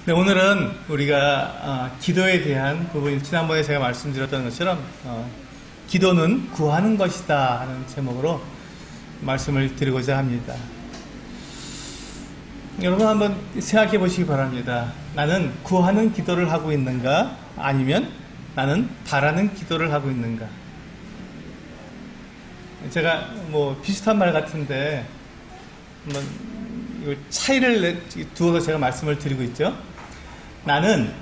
네, 오늘은 우리가 기도에 대한 부분, 지난번에 제가 말씀드렸던 것처럼 기도는 구하는 것이다 하는 제목으로 말씀을 드리고자 합니다. 여러분 한번 생각해 보시기 바랍니다. 나는 구하는 기도를 하고 있는가? 아니면 나는 바라는 기도를 하고 있는가? 제가 비슷한 말 같은데 한번 차이를 두어서 제가 말씀을 드리고 있죠. 나는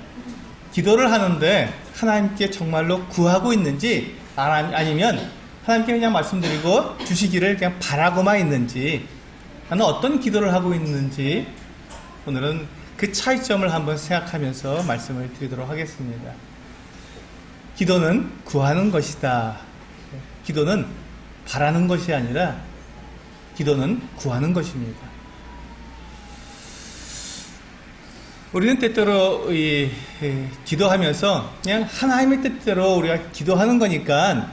기도를 하는데 하나님께 정말로 구하고 있는지, 아니면 하나님께 그냥 말씀드리고 주시기를 그냥 바라고만 있는지, 나는 어떤 기도를 하고 있는지, 오늘은 그 차이점을 한번 생각하면서 말씀을 드리도록 하겠습니다. 기도는 구하는 것이다. 기도는 바라는 것이 아니라 기도는 구하는 것입니다. 우리는 때때로 기도하면서 그냥 하나님의 뜻대로 우리가 기도하는 거니까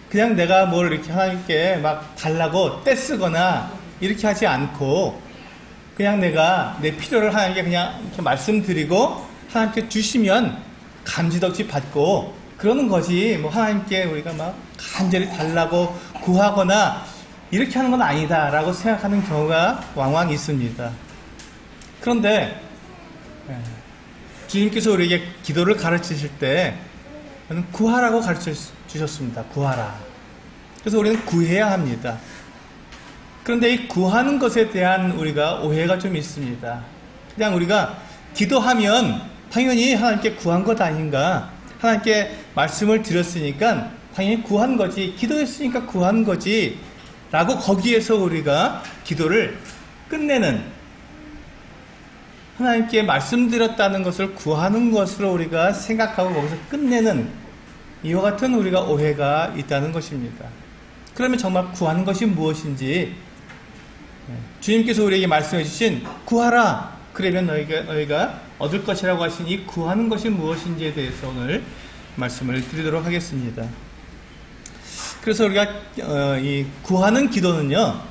그냥 내가 뭘 이렇게 하나님께 막 달라고 떼쓰거나 이렇게 하지 않고 그냥 내가 내 필요를 하나님께 그냥 이렇게 말씀드리고 하나님께 주시면 감지덕지 받고 그러는 거지, 하나님께 우리가 막 간절히 달라고 구하거나 이렇게 하는 건 아니다 라고 생각하는 경우가 왕왕 있습니다. 그런데 주님께서 우리에게 기도를 가르치실 때 구하라고 가르쳐 주셨습니다. 구하라. 그래서 우리는 구해야 합니다. 그런데 이 구하는 것에 대한 우리가 오해가 좀 있습니다. 그냥 우리가 기도하면 당연히 하나님께 구한 것 아닌가, 하나님께 말씀을 드렸으니까 당연히 구한 거지, 기도했으니까 구한 거지 라고 거기에서 우리가 기도를 끝내는, 하나님께 말씀드렸다는 것을 구하는 것으로 우리가 생각하고 거기서 끝내는 이와 같은 우리가 오해가 있다는 것입니다. 그러면 정말 구하는 것이 무엇인지, 주님께서 우리에게 말씀해 주신 구하라, 그러면 너희가 얻을 것이라고 하신 이 구하는 것이 무엇인지에 대해서 오늘 말씀을 드리도록 하겠습니다. 그래서 우리가 이 구하는 기도는요,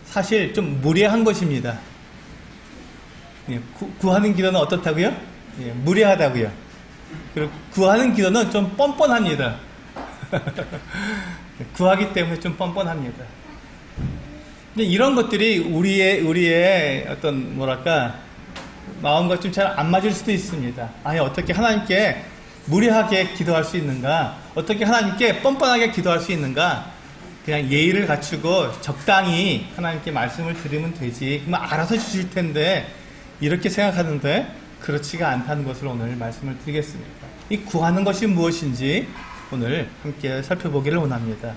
사실 좀 무례한 것입니다. 구하는 기도는 어떻다고요? 무례하다고요. 그리고 구하는 기도는 좀 뻔뻔합니다. 구하기 때문에 좀 뻔뻔합니다. 근데 이런 것들이 우리의 어떤 마음과 좀 잘 안 맞을 수도 있습니다. 아니, 어떻게 하나님께 무례하게 기도할 수 있는가? 어떻게 하나님께 뻔뻔하게 기도할 수 있는가? 그냥 예의를 갖추고 적당히 하나님께 말씀을 드리면 되지, 그럼 알아서 주실 텐데, 이렇게 생각하는데 그렇지가 않다는 것을 오늘 말씀을 드리겠습니다. 이 구하는 것이 무엇인지 오늘 함께 살펴보기를 원합니다.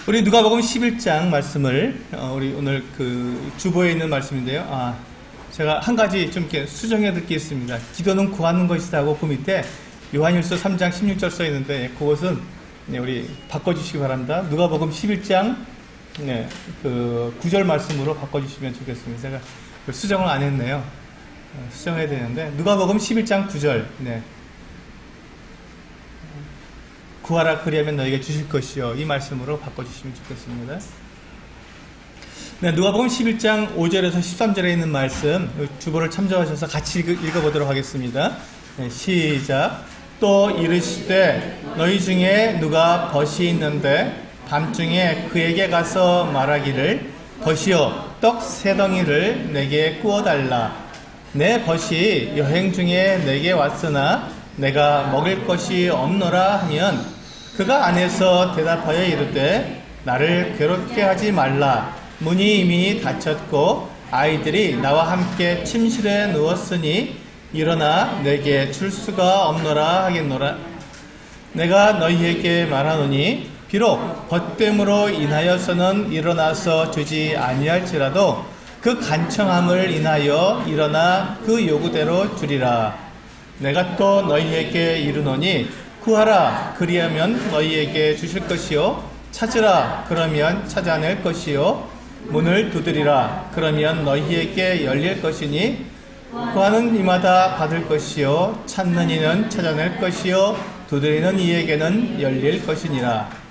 우리 누가복음 11장 말씀을 우리 오늘 그 주보에 있는 말씀인데요. 제가 한 가지 좀 이렇게 수정해 드릴 게 있습니다. 기도는 구하는 것이다 하고 그 밑에 요한일서 3장 16절 써 있는데 그것은 우리 바꿔주시기 바랍니다. 누가복음 11장 그 9절 말씀으로 바꿔주시면 좋겠습니다. 제가 수정을 안 했네요. 수정해야 되는데 누가복음 11장 9절 구하라 그리하면 너에게 주실 것이요, 이 말씀으로 바꿔주시면 좋겠습니다. 누가복음 11장 5절에서 13절에 있는 말씀 주보를 참조하셔서 같이 읽어보도록 하겠습니다. 시작. 또 이르시되 너희 중에 누가 벗이 있는데 밤중에 그에게 가서 말하기를 벗이여 떡 세 덩이를 내게 구워달라. 내 벗이 여행 중에 내게 왔으나 내가 먹을 것이 없노라 하면 그가 안에서 대답하여 이르되 나를 괴롭게 하지 말라. 문이 이미 닫혔고 아이들이 나와 함께 침실에 누웠으니 일어나 내게 줄 수가 없노라 하겠노라. 내가 너희에게 말하노니 비록 벗됨으로 인하여서는 일어나서 주지 아니할지라도 그 간청함을 인하여 일어나 그 요구대로 주리라. 내가 또 너희에게 이르노니 구하라 그리하면 너희에게 주실 것이요, 찾으라 그러면 찾아낼 것이요, 문을 두드리라 그러면 너희에게 열릴 것이니 구하는 이마다 받을 것이요, 찾는 이는 찾아낼 것이요, 두드리는 이에게는 열릴 것이니라.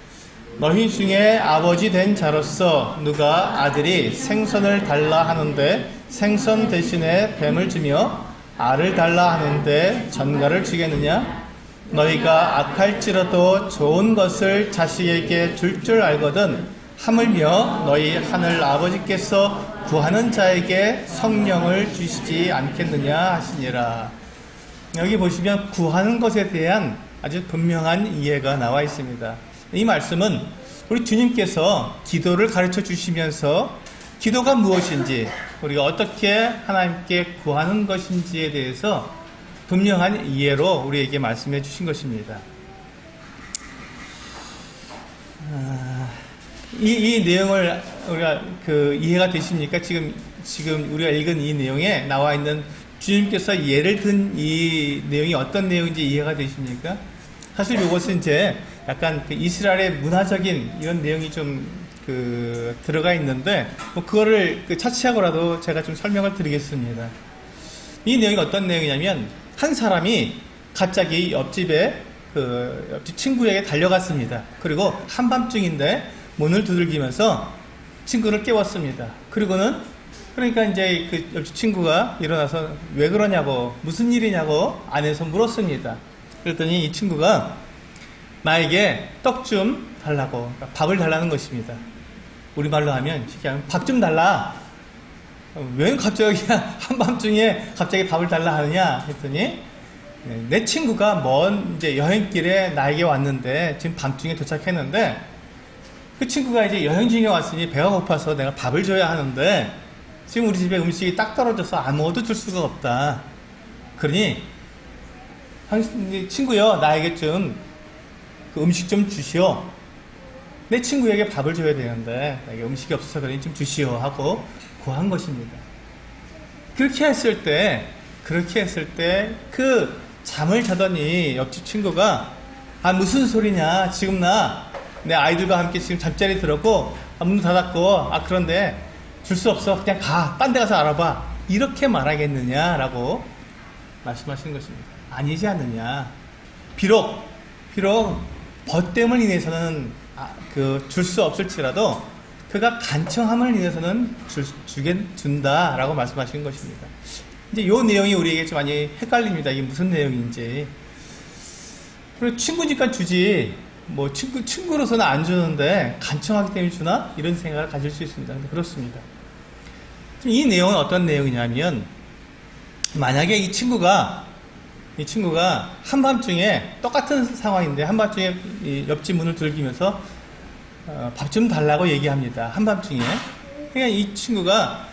너희 중에 아버지 된 자로서 누가 아들이 생선을 달라 하는데 생선 대신에 뱀을 주며 알을 달라 하는데 전갈을 주겠느냐? 너희가 악할지라도 좋은 것을 자식에게 줄 줄 알거든 하물며 너희 하늘 아버지께서 구하는 자에게 성령을 주시지 않겠느냐 하시니라. 여기 보시면 구하는 것에 대한 아주 분명한 이해가 나와 있습니다. 이 말씀은 우리 주님께서 기도를 가르쳐 주시면서 기도가 무엇인지, 우리가 어떻게 하나님께 구하는 것인지에 대해서 분명한 이해로 우리에게 말씀해 주신 것입니다. 이 내용을 우리가 이해가 되십니까? 지금 우리가 읽은 이 내용에 나와 있는 주님께서 예를 든 이 내용이 어떤 내용인지 이해가 되십니까? 사실 이것은 이제 약간 이스라엘의 문화적인 이런 내용이 좀 들어가 있는데, 뭐 그거를 차치하고라도 제가 좀 설명을 드리겠습니다. 이 내용이 어떤 내용이냐면, 한 사람이 갑자기 옆집에 옆집 친구에게 달려갔습니다. 그리고 한밤중인데 문을 두들기면서 친구를 깨웠습니다. 그러니까 이제 옆집 친구가 일어나서 왜 그러냐고, 무슨 일이냐고 안에서 물었습니다. 그랬더니 이 친구가 나에게 떡 좀 달라고, 그러니까 밥을 달라는 것입니다. 우리말로 하면 밥 좀 달라. 왜 갑자기 한밤중에 갑자기 밥을 달라 하느냐 했더니, 내 친구가 먼 이제 여행길에 나에게 왔는데 지금 밤중에 도착했는데, 그 친구가 이제 여행 중에 왔으니 배가 고파서 내가 밥을 줘야 하는데 지금 우리 집에 음식이 딱 떨어져서 아무것도 줄 수가 없다. 그러니 친구여, 나에게 좀 음식 좀 주시오. 내 친구에게 밥을 줘야 되는데 나에게 음식이 없어서 그러니 좀 주시오 하고 구한 것입니다. 그렇게 했을 때 잠을 자더니 옆집 친구가 무슨 소리냐, 지금 내 아이들과 함께 지금 잠자리 들었고 문 닫았고 그런데 줄 수 없어, 그냥 가, 딴 데 가서 알아봐, 이렇게 말하겠느냐라고 말씀하시는 것입니다. 아니지 않느냐. 비록 벗됨을 인해서는 줄 수 없을지라도 그가 간청함을 인해서는 준다라고 말씀하시는 것입니다. 이제 이 내용이 우리에게 좀 많이 헷갈립니다. 이게 무슨 내용인지. 그리고 친구니까 주지, 뭐 친구로서는 안 주는데 간청하기 때문에 주나? 이런 생각을 가질 수 있습니다. 근데 그렇습니다. 이 내용은 어떤 내용이냐면, 만약에 이 친구가 한밤중에 똑같은 상황인데 한밤중에 이 옆집 문을 두들기면서 밥 좀 달라고 얘기합니다. 한밤중에. 그러니까 이 친구가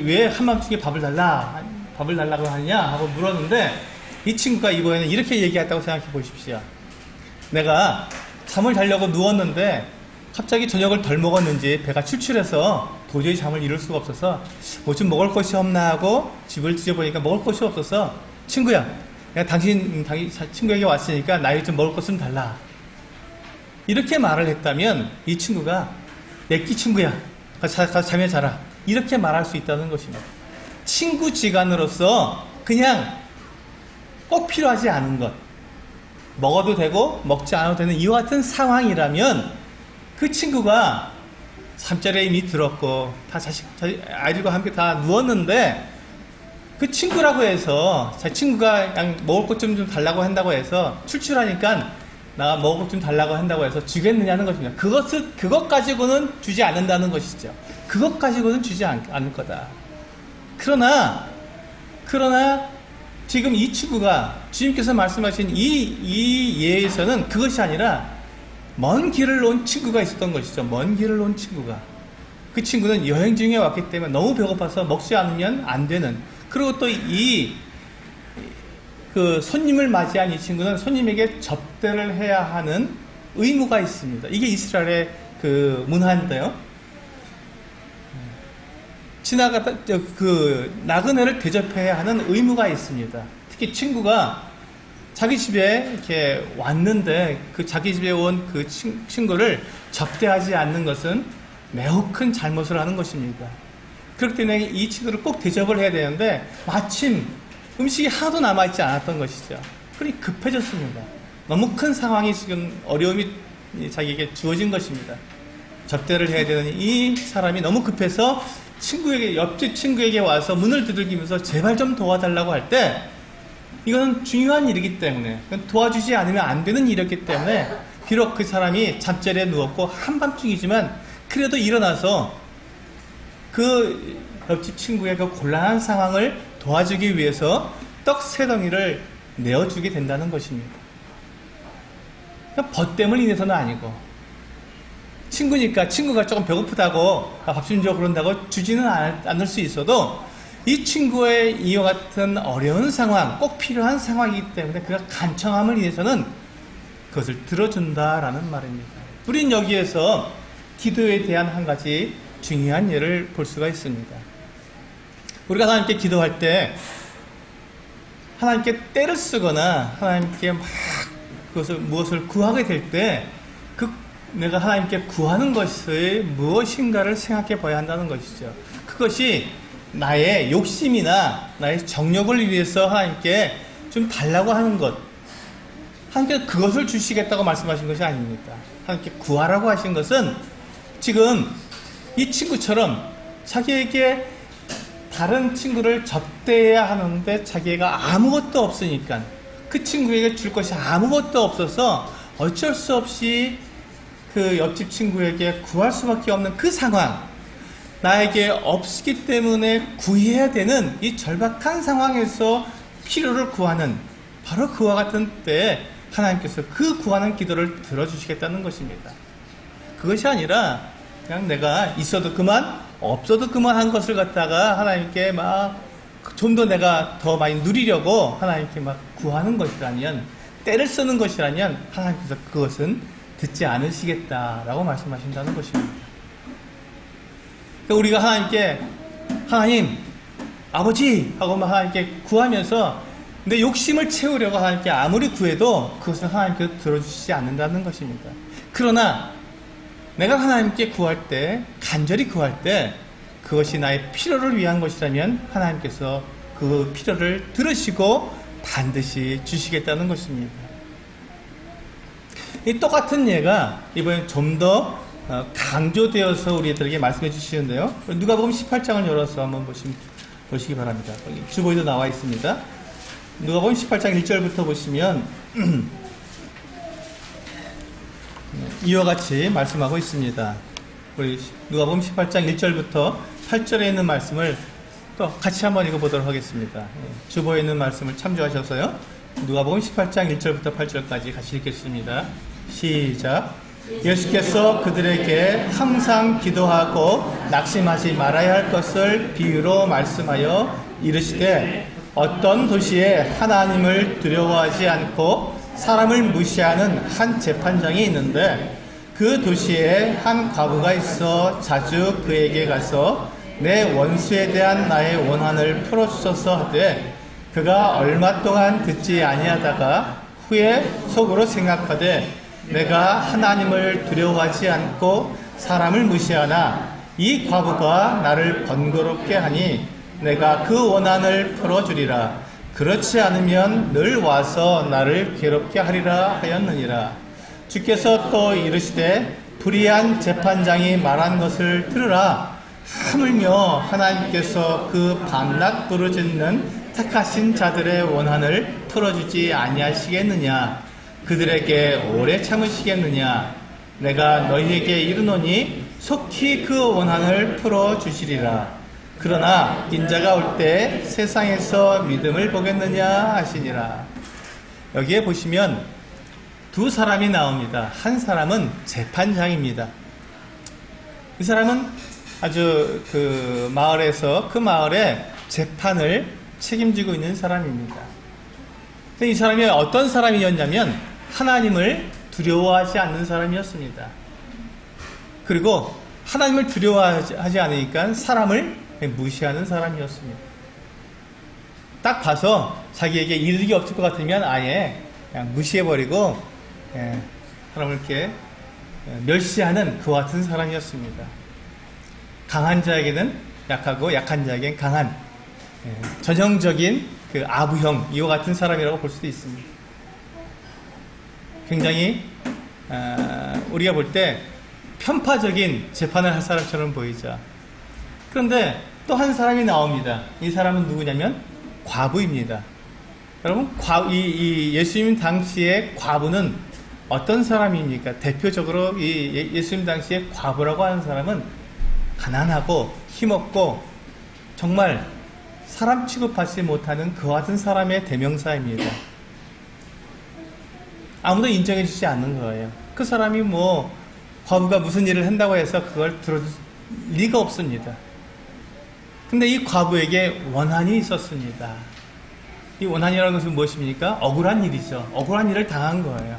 왜 한밤중에 밥을 달라고 하느냐 하고 물었는데, 이 친구가 이번에는 이렇게 얘기했다고 생각해 보십시오. 내가 잠을 자려고 누웠는데 갑자기 저녁을 덜 먹었는지 배가 출출해서 도저히 잠을 이룰 수가 없어서 뭐 좀 먹을 것이 없나 하고 집을 뒤져보니까 먹을 것이 없어서, 친구야, 내가 당신 친구에게 왔으니까 나에게 좀 먹을 것 좀 달라. 이렇게 말을 했다면 이 친구가 내끼 친구야, 가서 잠에 자라, 이렇게 말할 수 있다는 것입니다. 친구지간으로서 그냥 꼭 필요하지 않은 것, 먹어도 되고 먹지 않아도 되는 이와 같은 상황이라면 그 친구가 잠자리에 이미 들었고 아이들과 함께 다 누웠는데, 그 친구라고 해서 친구가 그냥 먹을 것 좀 달라고 한다고 해서 출출하니까 나 먹을 것 좀 달라고 한다고 해서 주겠느냐는 것입니다. 그것 가지고는 주지 않는다는 것이죠. 그것 가지고는 주지 않을 거다. 그러나 지금 이 친구가 주님께서 말씀하신 이 예에서는 그것이 아니라 먼 길을 온 친구가 있었던 것이죠. 먼 길을 온 친구가. 그 친구는 여행 중에 왔기 때문에 너무 배고파서 먹지 않으면 안 되는, 그리고 또 손님을 맞이한 이 친구는 손님에게 접대를 해야 하는 의무가 있습니다. 이게 이스라엘의 문화인데요. 지나가다 나그네를 대접해야 하는 의무가 있습니다. 특히 친구가 자기 집에 이렇게 왔는데 자기 집에 온 그 친구를 접대하지 않는 것은 매우 큰 잘못을 하는 것입니다. 그렇기 때문에 이 친구를 꼭 대접을 해야 되는데 마침 음식이 하나도 남아있지 않았던 것이죠. 그러니 급해졌습니다. 너무 큰 상황이 지금 어려움이 자기에게 주어진 것입니다. 접대를 해야 되는 이 사람이 너무 급해서 옆집 친구에게 와서 문을 두들기면서 제발 좀 도와달라고 할 때, 이거는 중요한 일이기 때문에, 도와주지 않으면 안 되는 일이었기 때문에, 비록 그 사람이 잠자리에 누웠고 한밤중이지만, 그래도 일어나서 그 옆집 친구의 그 곤란한 상황을 도와주기 위해서 떡 3덩이를 내어주게 된다는 것입니다. 벗 때문에 인해서는 아니고, 친구니까 친구가 조금 배고프다고 밥 좀 줘 그런다고 주지는 않을 수 있어도 이 친구의 이와 같은 어려운 상황, 꼭 필요한 상황이기 때문에 그가 간청함을 인해서는 그것을 들어준다라는 말입니다. 우린 여기에서 기도에 대한 한 가지 중요한 예를 볼 수가 있습니다. 우리가 하나님께 기도할 때 하나님께 때를 쓰거나 하나님께 막 무엇을 구하게 될 때 내가 하나님께 구하는 것이 무엇인가를 생각해 봐야 한다는 것이죠. 그것이 나의 욕심이나 나의 정욕을 위해서 하나님께 좀 달라고 하는 것, 하나님께서 그것을 주시겠다고 말씀하신 것이 아닙니다. 하나님께 구하라고 하신 것은 지금 이 친구처럼 자기에게 다른 친구를 접대해야 하는데 자기가 아무것도 없으니까, 그 친구에게 줄 것이 아무것도 없어서 어쩔 수 없이 그 옆집 친구에게 구할 수밖에 없는 그 상황, 나에게 없기 때문에 구해야 되는 이 절박한 상황에서 필요를 구하는, 바로 그와 같은 때에 하나님께서 그 구하는 기도를 들어주시겠다는 것입니다. 그것이 아니라 그냥 내가 있어도 그만 없어도 그만한 것을 갖다가 하나님께 막 좀 더 내가 더 많이 누리려고 하나님께 막 구하는 것이라면, 때를 쓰는 것이라면 하나님께서 그것은 듣지 않으시겠다라고 말씀하신다는 것입니다. 우리가 하나님께 하나님, 아버지 하고 막 하나님께 구하면서 내 욕심을 채우려고 하나님께 아무리 구해도 그것은 하나님께서 들어주시지 않는다는 것입니다. 그러나 내가 하나님께 구할 때, 간절히 구할 때 그것이 나의 필요를 위한 것이라면 하나님께서 그 필요를 들으시고 반드시 주시겠다는 것입니다. 이 똑같은 예가 이번에 좀 더 강조되어서 우리들에게 말씀해 주시는데요. 누가복음 18장을 열어서 한번 보시기 바랍니다. 여기 주보에도 나와 있습니다. 누가복음 18장 1절부터 보시면 이와 같이 말씀하고 있습니다. 우리 누가복음 18장 1절부터 8절에 있는 말씀을 또 같이 한번 읽어보도록 하겠습니다. 주보에 있는 말씀을 참조하셔서요. 누가복음 18장 1절부터 8절까지 같이 읽겠습니다. 시작. 예수께서 그들에게 항상 기도하고 낙심하지 말아야 할 것을 비유로 말씀하여 이르시되, 어떤 도시에 하나님을 두려워하지 않고 사람을 무시하는 한 재판장이 있는데, 그 도시에 한 과부가 있어 자주 그에게 가서 내 원수에 대한 나의 원한을 풀어주소서 하되, 그가 얼마 동안 듣지 아니하다가 후에 속으로 생각하되, 내가 하나님을 두려워하지 않고 사람을 무시하나 이 과부가 나를 번거롭게 하니 내가 그 원한을 풀어주리라. 그렇지 않으면 늘 와서 나를 괴롭게 하리라 하였느니라. 주께서 또 이르시되, 불의한 재판장이 말한 것을 들으라. 하물며 하나님께서 그 밤낮 부르짖는 택하신 자들의 원한을 풀어주지 아니하시겠느냐? 그들에게 오래 참으시겠느냐? 내가 너희에게 이르노니 속히 그 원한을 풀어주시리라. 그러나 인자가 올 때 세상에서 믿음을 보겠느냐 하시니라. 여기에 보시면 두 사람이 나옵니다. 한 사람은 재판장입니다. 이 사람은 아주 그 마을의 재판을 책임지고 있는 사람입니다. 이 사람이 어떤 사람이었냐면 하나님을 두려워하지 않는 사람이었습니다. 그리고 하나님을 두려워하지 않으니까 사람을 무시하는 사람이었습니다. 딱 봐서 자기에게 이득이 없을 것 같으면 아예 그냥 무시해버리고 사람을 이렇게 멸시하는 그와 같은 사람이었습니다. 강한 자에게는 약하고 약한 자에게는 강한, 전형적인 그 아부형, 이와 같은 사람이라고 볼 수도 있습니다. 굉장히 우리가 볼 때 편파적인 재판을 할 사람처럼 보이죠. 그런데 또 한 사람이 나옵니다. 이 사람은 누구냐면 과부입니다. 여러분, 이 예수님 당시의 과부는 어떤 사람입니까? 대표적으로 이 예수님 당시의 과부라고 하는 사람은 가난하고 힘없고 정말 사람 취급하지 못하는 그와 같은 사람의 대명사입니다. 아무도 인정해 주지 않는 거예요. 그 사람이 뭐 과부가 무슨 일을 한다고 해서 그걸 들어줄 리가 없습니다. 근데 이 과부에게 원한이 있었습니다. 이 원한이라는 것은 무엇입니까? 억울한 일이죠. 억울한 일을 당한 거예요.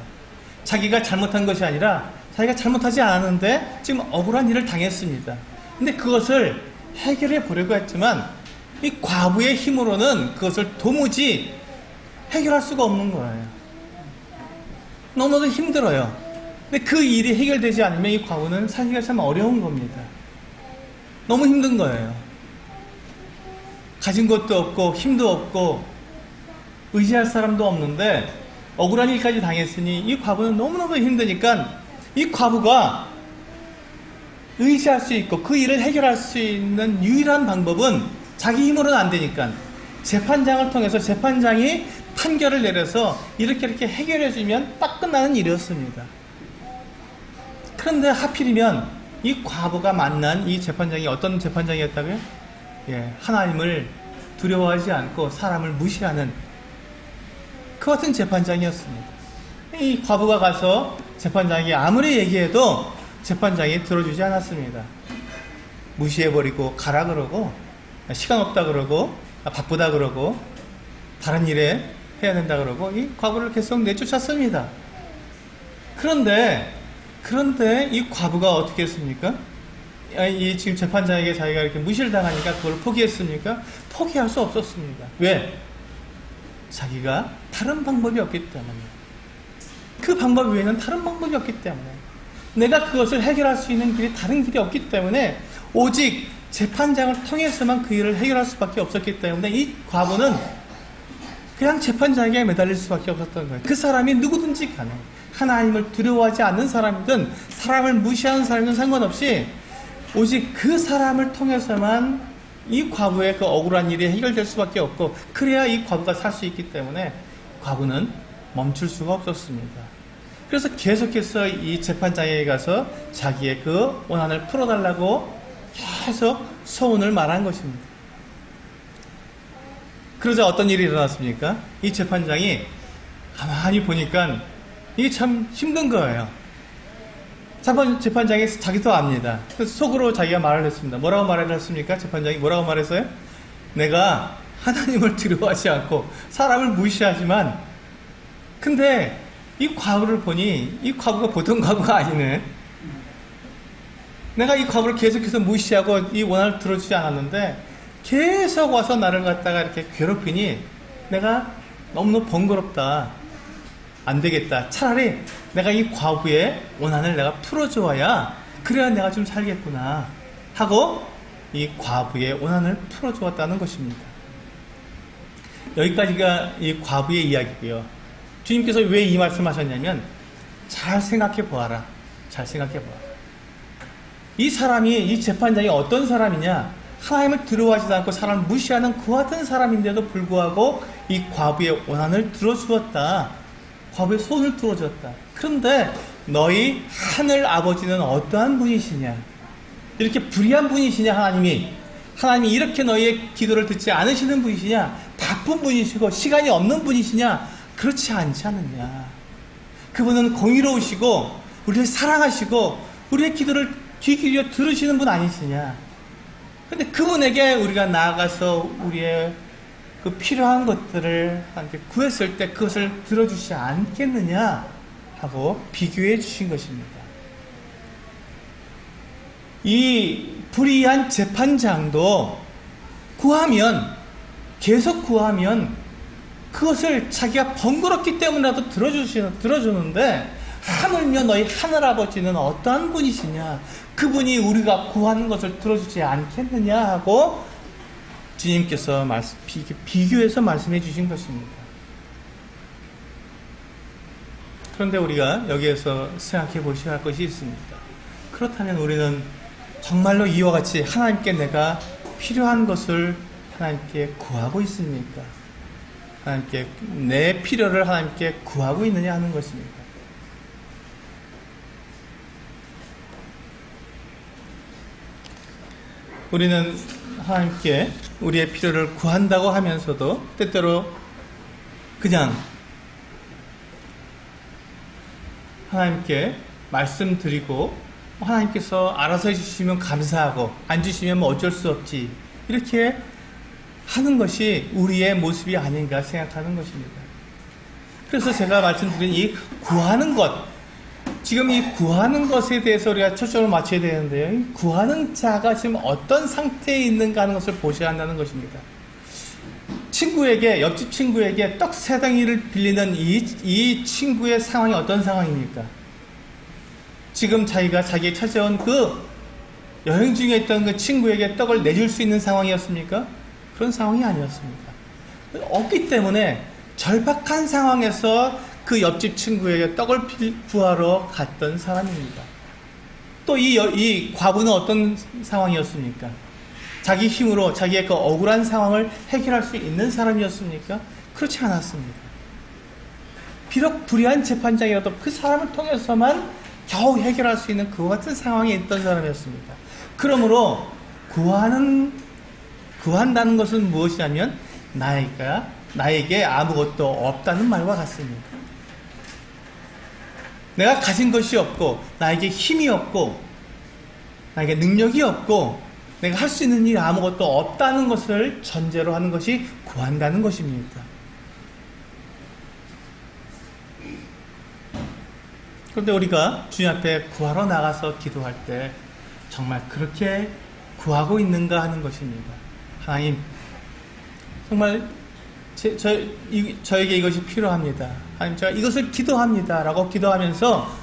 자기가 잘못한 것이 아니라 자기가 잘못하지 않았는데 지금 억울한 일을 당했습니다. 근데 그것을 해결해 보려고 했지만 이 과부의 힘으로는 그것을 도무지 해결할 수가 없는 거예요. 너무나도 힘들어요. 근데 그 일이 해결되지 않으면 이 과부는 살기가 참 어려운 겁니다. 너무 힘든 거예요. 가진 것도 없고 힘도 없고 의지할 사람도 없는데 억울한 일까지 당했으니 이 과부는 너무나도 힘드니까 이 과부가 의지할 수 있고 그 일을 해결할 수 있는 유일한 방법은 자기 힘으로는 안 되니까 재판장을 통해서 재판장이 판결을 내려서 이렇게 해결해 주면 딱 끝나는 일이었습니다. 그런데 하필이면 이 과부가 만난 이 재판장이 어떤 재판장이었다고요? 하나님을 두려워하지 않고 사람을 무시하는 그 같은 재판장이었습니다. 이 과부가 가서 재판장에게 아무리 얘기해도 재판장이 들어주지 않았습니다. 무시해버리고 가라 그러고 시간 없다 그러고 바쁘다 그러고 다른 일에 해야 된다 그러고 이 과부를 계속 내쫓았습니다. 그런데 이 과부가 어떻게 했습니까? 이 지금 재판장에게 자기가 이렇게 무시를 당하니까 그걸 포기했습니까? 포기할 수 없었습니다. 왜? 자기가 다른 방법이 없기 때문에. 그 방법 외에는 다른 방법이 없기 때문에. 내가 그것을 해결할 수 있는 길이 다른 길이 없기 때문에 오직 재판장을 통해서만 그 일을 해결할 수밖에 없었기 때문에 이 과부는 그냥 재판장에게 매달릴 수밖에 없었던 거예요. 그 사람이 누구든지 간에 하나님을 두려워하지 않는 사람이든 사람을 무시하는 사람이든 상관없이 오직 그 사람을 통해서만 이 과부의 그 억울한 일이 해결될 수밖에 없고 그래야 이 과부가 살 수 있기 때문에 과부는 멈출 수가 없었습니다. 그래서 계속해서 이 재판장에 가서 자기의 그 원한을 풀어달라고 계속 소원을 말한 것입니다. 그러자 어떤 일이 일어났습니까? 이 재판장이 가만히 보니까 이게 참 힘든 거예요. 재판장이 자기도 압니다. 그래서 속으로 자기가 말을 했습니다. 뭐라고 말을 했습니까? 재판장이 뭐라고 말했어요? 내가 하나님을 두려워하지 않고 사람을 무시하지만 근데 이 과부를 보니 이 과부가 보통 과부가 아니네. 내가 이 과부를 계속해서 무시하고 이 원한을 들어주지 않았는데 계속 와서 나를 갖다가 이렇게 괴롭히니 내가 너무너무 번거롭다. 안 되겠다. 차라리 내가 이 과부의 원한을 내가 풀어주어야 그래야 내가 좀 살겠구나 하고 이 과부의 원한을 풀어주었다는 것입니다. 여기까지가 이 과부의 이야기고요. 주님께서 왜 이 말씀하셨냐면 잘 생각해 보아라. 잘 생각해 보아라. 이 사람이 이 재판장이 어떤 사람이냐? 하나님을 두려워하지도 않고 사람을 무시하는 그 같은 사람인데도 불구하고 이 과부의 원한을 들어주었다. 과부의 손을 들어줬다. 그런데 너희 하늘 아버지는 어떠한 분이시냐? 이렇게 불의한 분이시냐? 하나님이 이렇게 너희의 기도를 듣지 않으시는 분이시냐? 바쁜 분이시고 시간이 없는 분이시냐? 그렇지 않지 않느냐? 그분은 공의로우시고 우리를 사랑하시고 우리의 기도를 귀 기울여 들으시는 분 아니시냐? 근데 그분에게 우리가 나아가서 우리의 그 필요한 것들을 구했을 때 그것을 들어주지 않겠느냐 하고 비교해 주신 것입니다. 이 불의한 재판장도 계속 구하면 그것을 자기가 번거롭기 때문이라도 들어주는데 하물며 너희 하늘아버지는 어떠한 분이시냐? 그분이 우리가 구하는 것을 들어주지 않겠느냐 하고 주님께서 비교해서 말씀해 주신 것입니다. 그런데 우리가 여기에서 생각해 보셔야 할 것이 있습니다. 그렇다면 우리는 정말로 이와 같이 하나님께 내가 필요한 것을 하나님께 구하고 있습니까? 하나님께 내 필요를 하나님께 구하고 있느냐 하는 것입니다. 우리는 하나님께 우리의 필요를 구한다고 하면서도 때때로 그냥 하나님께 말씀드리고 하나님께서 알아서 해주시면 감사하고 안 주시면 뭐 어쩔 수 없지 이렇게 하는 것이 우리의 모습이 아닌가 생각하는 것입니다. 그래서 제가 말씀드린 이 구하는 것, 지금 이 구하는 것에 대해서 우리가 초점을 맞춰야 되는데요. 이 구하는 자가 지금 어떤 상태에 있는가 하는 것을 보셔야 한다는 것입니다. 친구에게, 옆집 친구에게 떡 3덩이를 빌리는 이 친구의 상황이 어떤 상황입니까? 지금 자기가 자기에 찾아온 그 여행 중에 있던 그 친구에게 떡을 내줄 수 있는 상황이었습니까? 그런 상황이 아니었습니다. 없기 때문에 절박한 상황에서 그 옆집 친구에게 떡을 구하러 갔던 사람입니다. 또 이 과부는 어떤 상황이었습니까? 자기 힘으로 자기의 그 억울한 상황을 해결할 수 있는 사람이었습니까? 그렇지 않았습니다. 비록 불의한 재판장이라도 그 사람을 통해서만 겨우 해결할 수 있는 그와 같은 상황에 있던 사람이었습니다. 그러므로 구한다는 것은 무엇이냐면 나에게 아무것도 없다는 말과 같습니다. 내가 가진 것이 없고 나에게 힘이 없고 나에게 능력이 없고 내가 할 수 있는 일이 아무것도 없다는 것을 전제로 하는 것이 구한다는 것입니다. 그런데 우리가 주님 앞에 구하러 나가서 기도할 때 정말 그렇게 구하고 있는가 하는 것입니다. 하나님, 정말 저에게 이것이 필요합니다. 하나님, 제가 이것을 기도합니다. 라고 기도하면서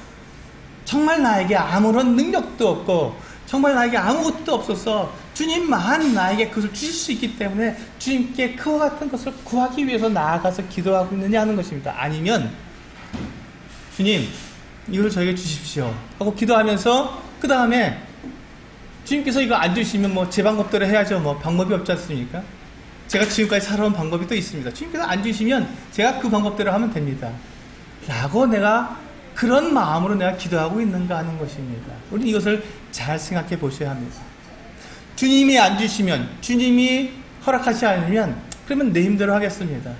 정말 나에게 아무런 능력도 없고 정말 나에게 아무것도 없어서 주님만 나에게 그것을 주실 수 있기 때문에 주님께 그와 같은 것을 구하기 위해서 나아가서 기도하고 있느냐 하는 것입니다. 아니면 주님, 이걸 저에게 주십시오 하고 기도하면서 그 다음에 주님께서 이거 안 주시면 뭐 제 방법대로 해야죠. 뭐 방법이 없지 않습니까? 제가 지금까지 살아온 방법이 또 있습니다. 주님께서 안 주시면 제가 그 방법대로 하면 됩니다. 라고 내가 그런 마음으로 내가 기도하고 있는가 하는 것입니다. 우리는 이것을 잘 생각해 보셔야 합니다. 주님이 안 주시면, 주님이 허락하지 않으면 그러면 내 힘대로 하겠습니다.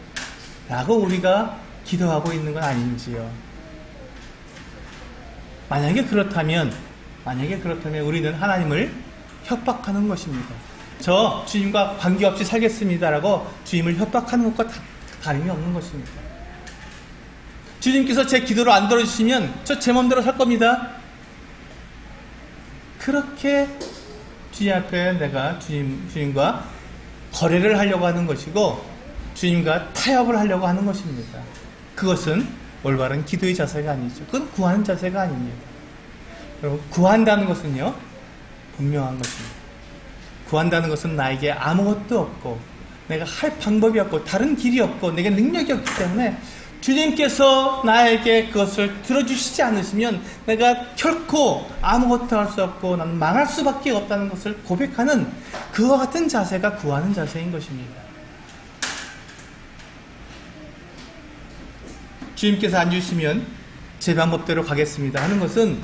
라고 우리가 기도하고 있는 건 아닌지요. 만약에 그렇다면 우리는 하나님을 협박하는 것입니다. 저 주님과 관계없이 살겠습니다라고 주님을 협박하는 것과 다름이 없는 것입니다. 주님께서 제 기도를 안 들어주시면 저 제 마음대로 살 겁니다. 그렇게 주님 앞에 내가 주님과 거래를 하려고 하는 것이고 주님과 타협을 하려고 하는 것입니다. 그것은 올바른 기도의 자세가 아니죠. 그건 구하는 자세가 아닙니다. 여러분, 구한다는 것은요, 분명한 것입니다. 구한다는 것은 나에게 아무것도 없고 내가 할 방법이 없고 다른 길이 없고 내게 능력이 없기 때문에 주님께서 나에게 그것을 들어주시지 않으시면 내가 결코 아무것도 할 수 없고 나는 망할 수밖에 없다는 것을 고백하는 그와 같은 자세가 구하는 자세인 것입니다. 주님께서 안 주시면 제 방법대로 가겠습니다 하는 것은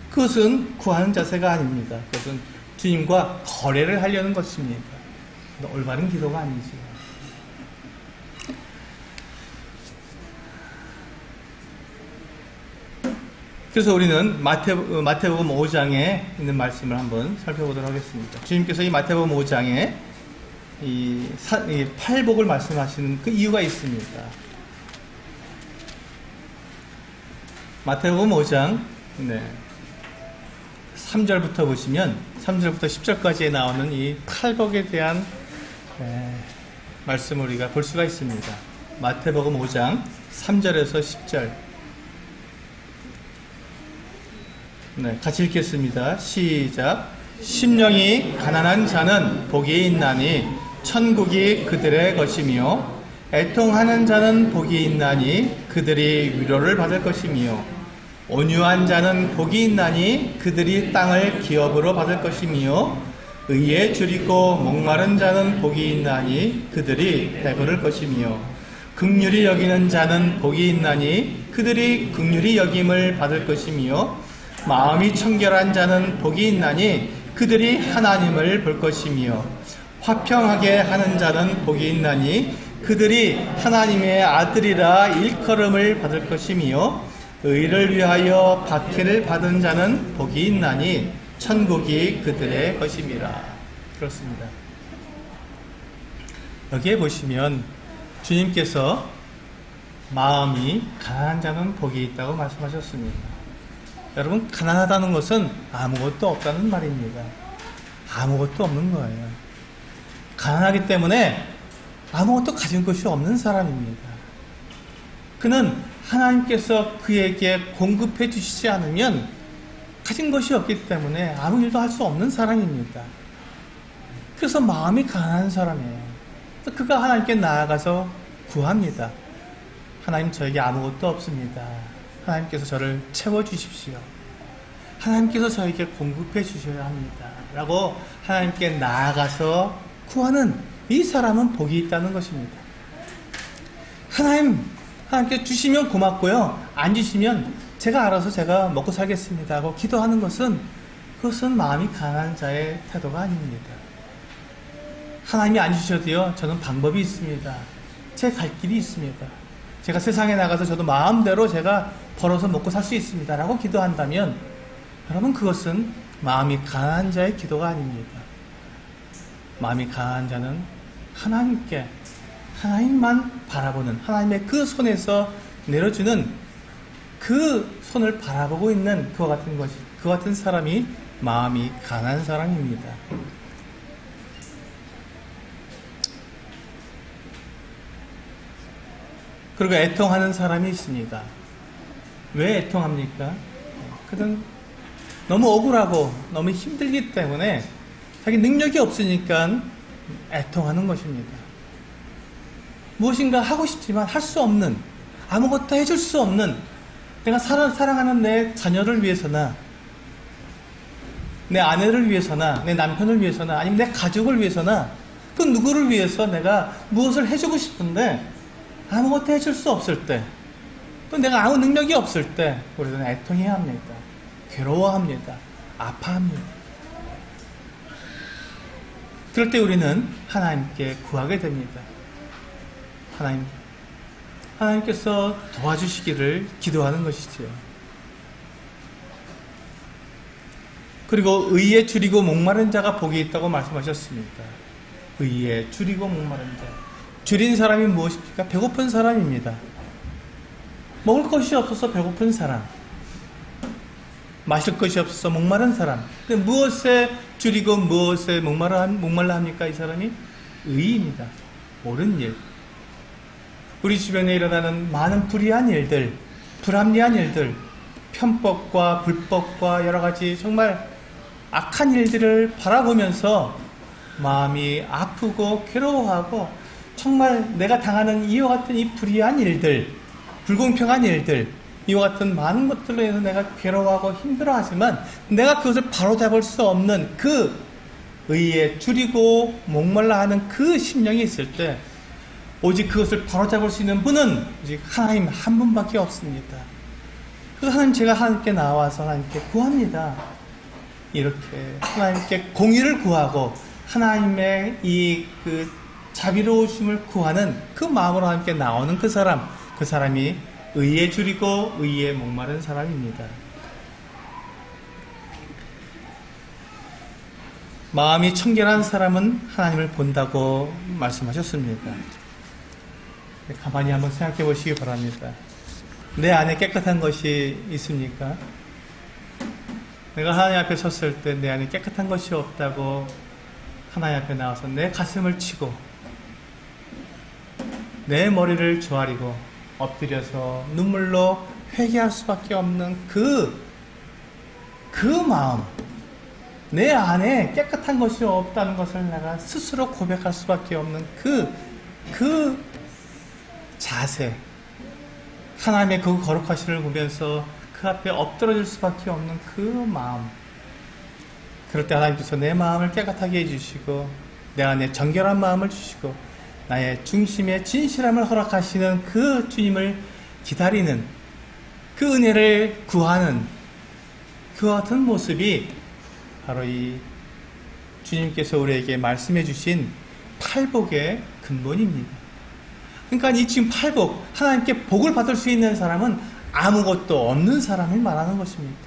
그것은 구하는 자세가 아닙니다. 그것은 주님과 거래를 하려는 것입니다. 올바른 기도가 아니지요. 그래서 우리는 마태복음 5장에 있는 말씀을 한번 살펴보도록 하겠습니다. 주님께서 이 마태복음 5장에 이 팔복을 말씀하시는 그 이유가 있습니다. 마태복음 5장 3절부터 보시면 3절부터 10절까지에 나오는 이 팔복에 대한 말씀을 우리가 볼 수가 있습니다. 마태복음 5장 3절에서 10절 같이 읽겠습니다. 시작. 심령이 가난한 자는 복이 있나니 천국이 그들의 것이며 애통하는 자는 복이 있나니 그들이 위로를 받을 것이며 온유한 자는 복이 있나니 그들이 땅을 기업으로 받을 것이며 의에 줄이고 목마른 자는 복이 있나니 그들이 배부를 것이며 긍휼히 여기는 자는 복이 있나니 그들이 긍휼히 여김을 받을 것이며 마음이 청결한 자는 복이 있나니 그들이 하나님을 볼 것이며 화평하게 하는 자는 복이 있나니 그들이 하나님의 아들이라 일컬음을 받을 것이며 의를 위하여 박해를 받은 자는 복이 있나니 천국이 그들의 것임이라. 그렇습니다. 여기에 보시면 주님께서 마음이 가난한 자는 복이 있다고 말씀하셨습니다. 여러분, 가난하다는 것은 아무것도 없다는 말입니다. 아무것도 없는 거예요. 가난하기 때문에 아무것도 가진 것이 없는 사람입니다. 그는 하나님께서 그에게 공급해 주시지 않으면 가진 것이 없기 때문에 아무 일도 할 수 없는 사람입니다. 그래서 마음이 가난한 사람이에요. 그가 하나님께 나아가서 구합니다. 하나님, 저에게 아무것도 없습니다. 하나님께서 저를 채워주십시오. 하나님께서 저에게 공급해 주셔야 합니다. 라고 하나님께 나아가서 구하는 이 사람은 복이 있다는 것입니다. 하나님께 주시면 고맙고요. 안 주시면 제가 알아서 제가 먹고 살겠습니다 하고 기도하는 것은, 그것은 마음이 가난한 자의 태도가 아닙니다. 하나님이 안 주셔도요, 저는 방법이 있습니다. 제 갈 길이 있습니다. 제가 세상에 나가서 저도 마음대로 제가 벌어서 먹고 살 수 있습니다 라고 기도한다면, 여러분, 그것은 마음이 가난한 자의 기도가 아닙니다. 마음이 가난한 자는 하나님만 바라보는, 하나님의 그 손에서 내려주는 그 손을 바라보고 있는 그와 같은 사람이 마음이 가난한 사람입니다. 그리고 애통하는 사람이 있습니다. 왜 애통합니까? 그는 너무 억울하고 너무 힘들기 때문에 자기 능력이 없으니까 애통하는 것입니다. 무엇인가 하고 싶지만 할 수 없는, 아무것도 해줄 수 없는, 내가 사랑하는 내 자녀를 위해서나 내 아내를 위해서나 내 남편을 위해서나 아니면 내 가족을 위해서나 그 누구를 위해서 내가 무엇을 해주고 싶은데 아무것도 해줄 수 없을 때, 또 내가 아무 능력이 없을 때 우리는 애통해야 합니다. 괴로워합니다. 아파합니다. 그럴 때 우리는 하나님께 구하게 됩니다. 하나님께서 도와주시기를 기도하는 것이지요. 그리고 의에 줄이고 목마른 자가 복이 있다고 말씀하셨습니다. 의에 줄이고 목마른 자. 줄인 사람이 무엇입니까? 배고픈 사람입니다. 먹을 것이 없어서 배고픈 사람, 마실 것이 없어서 목마른 사람. 근데 무엇에 줄이고 무엇에 목말라 합니까? 이 사람이 의입니다. 옳은 일. 우리 주변에 일어나는 많은 불의한 일들, 불합리한 일들, 편법과 불법과 여러 가지 정말 악한 일들을 바라보면서 마음이 아프고 괴로워하고, 정말 내가 당하는 이와 같은 이 불의한 일들, 불공평한 일들, 이와 같은 많은 것들로 인해서 내가 괴로워하고 힘들어하지만 내가 그것을 바로잡을 수 없는 그 의에 줄이고 목말라 하는 그 심령이 있을 때, 오직 그것을 바로잡을 수 있는 분은 오직 하나님 한 분밖에 없습니다. 그래서 제가 하나님께 나와서 하나님께 구합니다. 이렇게 하나님께 공의를 구하고 하나님의 그 자비로우심을 구하는 그 마음으로 하나님께 나오는 그 사람이 의에 줄이고 의에 목마른 사람입니다. 마음이 청결한 사람은 하나님을 본다고 말씀하셨습니다. 가만히 한번 생각해 보시기 바랍니다. 내 안에 깨끗한 것이 있습니까? 내가 하나님 앞에 섰을 때 내 안에 깨끗한 것이 없다고 하나님 앞에 나와서 내 가슴을 치고 내 머리를 조아리고 엎드려서 눈물로 회개할 수밖에 없는 그 마음, 내 안에 깨끗한 것이 없다는 것을 내가 스스로 고백할 수밖에 없는 그 자세, 하나님의 그 거룩하심을 보면서 그 앞에 엎드러질 수밖에 없는 그 마음. 그럴 때 하나님께서 내 마음을 깨끗하게 해주시고 내 안에 정결한 마음을 주시고 나의 중심에 진실함을 허락하시는 그 주님을 기다리는 그 은혜를 구하는 그와 같은 모습이 바로 이 주님께서 우리에게 말씀해 주신 팔복의 근본입니다. 그러니까 이 지금 팔복, 하나님께 복을 받을 수 있는 사람은 아무것도 없는 사람을 말하는 것입니다.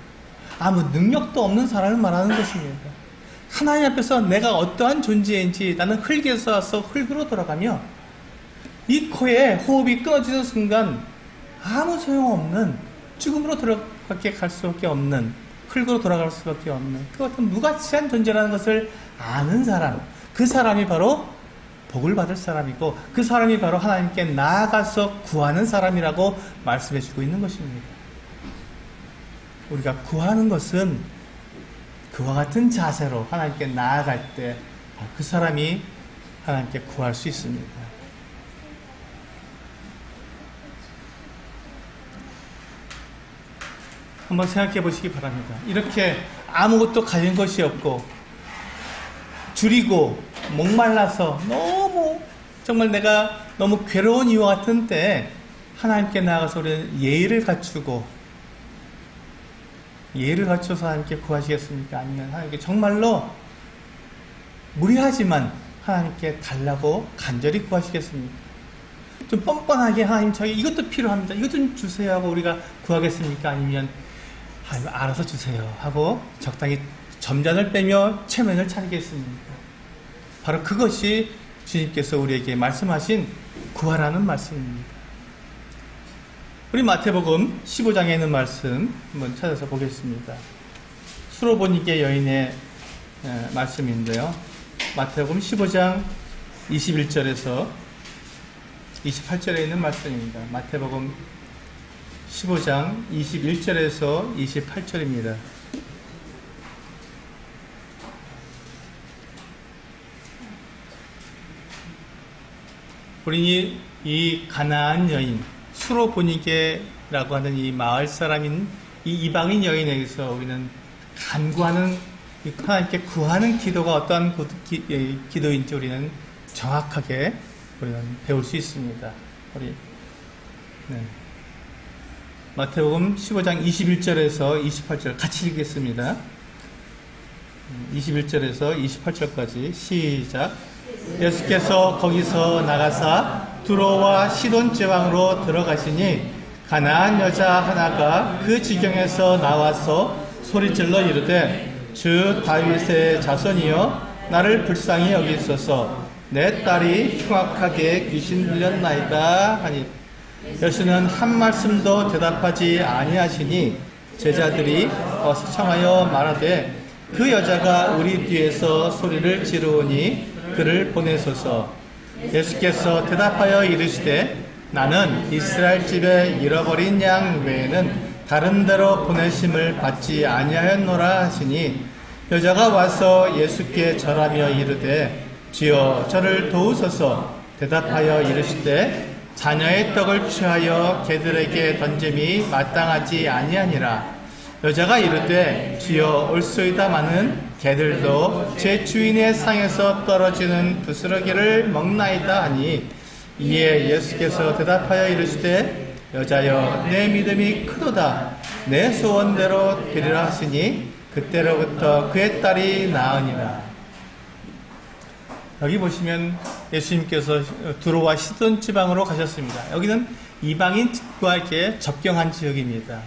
아무 능력도 없는 사람을 말하는 것입니다. 하나님 앞에서 내가 어떠한 존재인지 나는 흙에서 와서 흙으로 돌아가며 이 코에 호흡이 끊어지는 순간 아무 소용없는 죽음으로 들어가게 갈 수밖에 없는 흙으로 돌아갈 수밖에 없는 그 같은 무가치한 존재라는 것을 아는 사람, 그 사람이 바로 복을 받을 사람이고 그 사람이 바로 하나님께 나아가서 구하는 사람이라고 말씀해 주고 있는 것입니다. 우리가 구하는 것은 그와 같은 자세로 하나님께 나아갈 때 그 사람이 하나님께 구할 수 있습니다. 한번 생각해 보시기 바랍니다. 이렇게 아무것도 가진 것이 없고 줄이고 목말라서 너무 정말 내가 너무 괴로운 이와 같은 때 하나님께 나아가서 우리는 예의를 갖춰서 하나님께 구하시겠습니까? 아니면 하나님께 정말로 무리하지만 하나님께 달라고 간절히 구하시겠습니까? 좀 뻔뻔하게 하나님 저희 이것도 필요합니다. 이것 좀 주세요 하고 우리가 구하겠습니까? 아니면 하나님 알아서 주세요 하고 적당히 점잔을 빼며 체면을 차리겠습니까? 바로 그것이 주님께서 우리에게 말씀하신 구하라는 말씀입니다. 우리 마태복음 15장에 있는 말씀 한번 찾아서 보겠습니다. 수로보니게 여인의 말씀인데요. 마태복음 15장 21절에서 28절에 있는 말씀입니다. 마태복음 15장 21절에서 28절입니다. 우리는 이 가나안 여인, 수로보니게라고 하는 이 마을 사람인 이 이방인 여인에게서 우리는 간구하는, 하나님께 구하는 기도가 어떠한 기도인지 우리는 정확하게 우리는 배울 수 있습니다. 마태복음 15장 21절에서 28절 같이 읽겠습니다. 21절에서 28절까지 시작. 예수께서 거기서 나가사 두로와 시돈 지방으로 들어가시니 가나안 여자 하나가 그 지경에서 나와서 소리질러 이르되 주 다윗의 자손이여 나를 불쌍히 여기소서 내 딸이 흉악하게 귀신 들렸나이다 하니 예수는 한 말씀도 대답하지 아니하시니 제자들이 어서 청하여 말하되 그 여자가 우리 뒤에서 소리를 지르오니 그를 보내소서. 예수께서 대답하여 이르시되 나는 이스라엘 집에 잃어버린 양 외에는 다른 데로 보내심을 받지 아니하였노라 하시니 여자가 와서 예수께 절하며 이르되 주여 저를 도우소서. 대답하여 이르시되 자녀의 떡을 취하여 개들에게 던짐이 마땅하지 아니하니라. 여자가 이르되 주여 올소이다마는 개들도 제 주인의 상에서 떨어지는 부스러기를 먹나이다 하니 이에 예수께서 대답하여 이르시되 여자여 내 믿음이 크도다 내 소원대로 되리라 하시니 그때로부터 그의 딸이 나으니라. 여기 보시면 예수님께서 두로와 시돈 지방으로 가셨습니다. 여기는 이방인과 이렇게 접경한 지역입니다.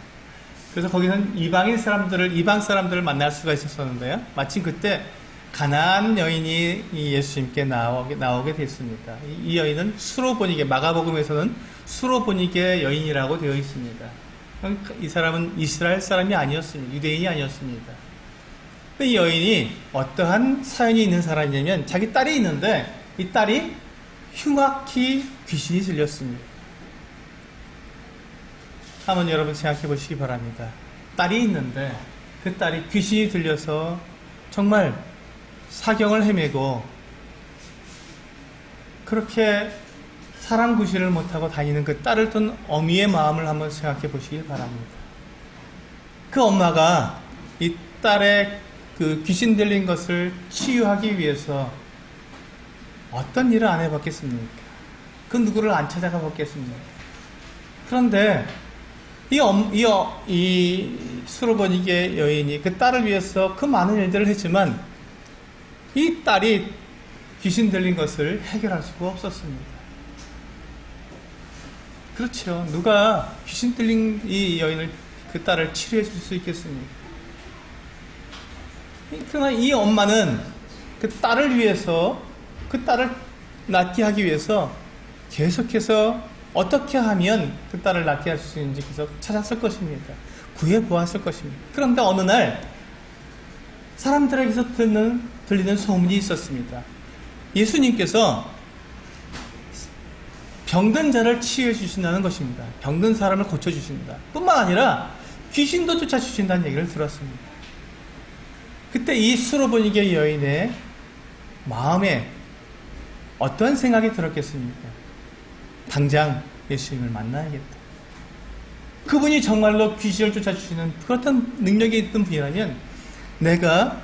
그래서 거기는 이방 사람들을 만날 수가 있었는데요. 마침 그때 가나안 여인이 예수님께 나오게 됐습니다. 이 여인은 수로보니게, 마가복음에서는 수로보니게 여인이라고 되어 있습니다. 이 사람은 이스라엘 사람이 아니었습니다. 유대인이 아니었습니다. 이 여인이 어떠한 사연이 있는 사람이냐면 자기 딸이 있는데 이 딸이 흉악히 귀신이 들렸습니다. 한번 여러분 생각해 보시기 바랍니다. 딸이 있는데 그 딸이 귀신이 들려서 정말 사경을 헤매고 그렇게 사람 구실을 못하고 다니는 그 딸을 둔 어미의 마음을 한번 생각해 보시기 바랍니다. 그 엄마가 이 딸의 그 귀신 들린 것을 치유하기 위해서 어떤 일을 안 해봤겠습니까? 그 누구를 안 찾아가 봤겠습니까? 그런데 이 수르보니게 여인이 그 딸을 위해서 그 많은 일들을 했지만 이 딸이 귀신 들린 것을 해결할 수가 없었습니다. 그렇죠. 누가 귀신 들린 이 여인을, 그 딸을 치료해 줄 수 있겠습니까? 그러나 이 엄마는 그 딸을 위해서, 그 딸을 낫게 하기 위해서 계속해서 어떻게 하면 그 딸을 낫게 할 수 있는지 계속 찾았을 것입니다. 구해보았을 것입니다. 그런데 어느 날 사람들에게서 들리는 소문이 있었습니다. 예수님께서 병든 자를 치유해 주신다는 것입니다. 병든 사람을 고쳐주신다. 뿐만 아니라 귀신도 쫓아주신다는 얘기를 들었습니다. 그때 이 수르보니게 여인의 마음에 어떤 생각이 들었겠습니까? 당장 예수님을 만나야겠다. 그분이 정말로 귀신을 쫓아주시는 그렇던 능력이 있던 분이라면 내가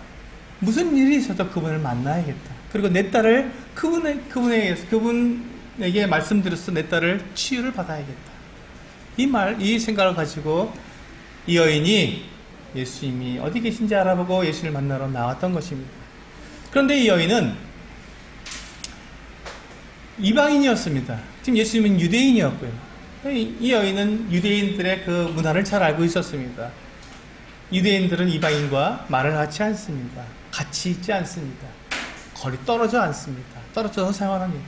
무슨 일이 있어도 그분을 만나야겠다. 그리고 내 딸을 그분에게 말씀드려서 내 딸을 치유를 받아야겠다. 이 생각을 가지고 이 여인이 예수님이 어디 계신지 알아보고 예수님을 만나러 나왔던 것입니다. 그런데 이 여인은 이방인이었습니다. 지금 예수님은 유대인이었고요. 이 여인은 유대인들의 그 문화를 잘 알고 있었습니다. 유대인들은 이방인과 말을 하지 않습니다. 같이 있지 않습니다. 거리 떨어져 않습니다. 떨어져서 생활합니다.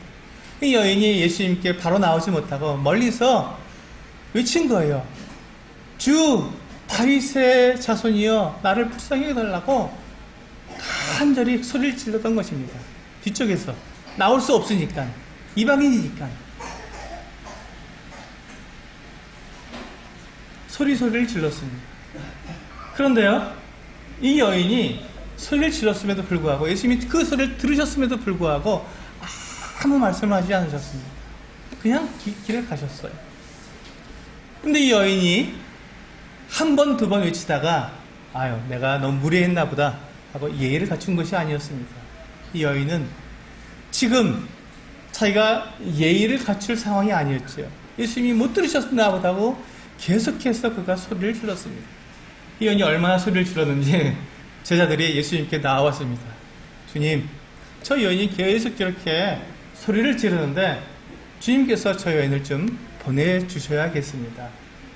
이 여인이 예수님께 바로 나오지 못하고 멀리서 외친 거예요. 주 다윗의 자손이여 나를 불쌍히 여겨달라고 간절히 소리를 질렀던 것입니다. 뒤쪽에서 나올 수 없으니까, 이방인이니까 소리를 질렀습니다. 그런데요, 이 여인이 소리를 질렀음에도 불구하고 예수님이 그 소리를 들으셨음에도 불구하고 아무 말씀을 하지 않으셨습니다. 그냥 길을 가셨어요. 근데 이 여인이 한 번, 두 번 외치다가 아유 내가 너무 무례했나 보다 하고 예의를 갖춘 것이 아니었습니다. 이 여인은 지금 자기가 예의를 갖출 상황이 아니었죠. 예수님이 못 들으셨나 보다고 계속해서 그가 소리를 질렀습니다. 이 여인이 얼마나 소리를 질렀는지 제자들이 예수님께 나왔습니다. 주님, 저 여인이 계속 그렇게 소리를 지르는데 주님께서 저 여인을 좀 보내주셔야겠습니다.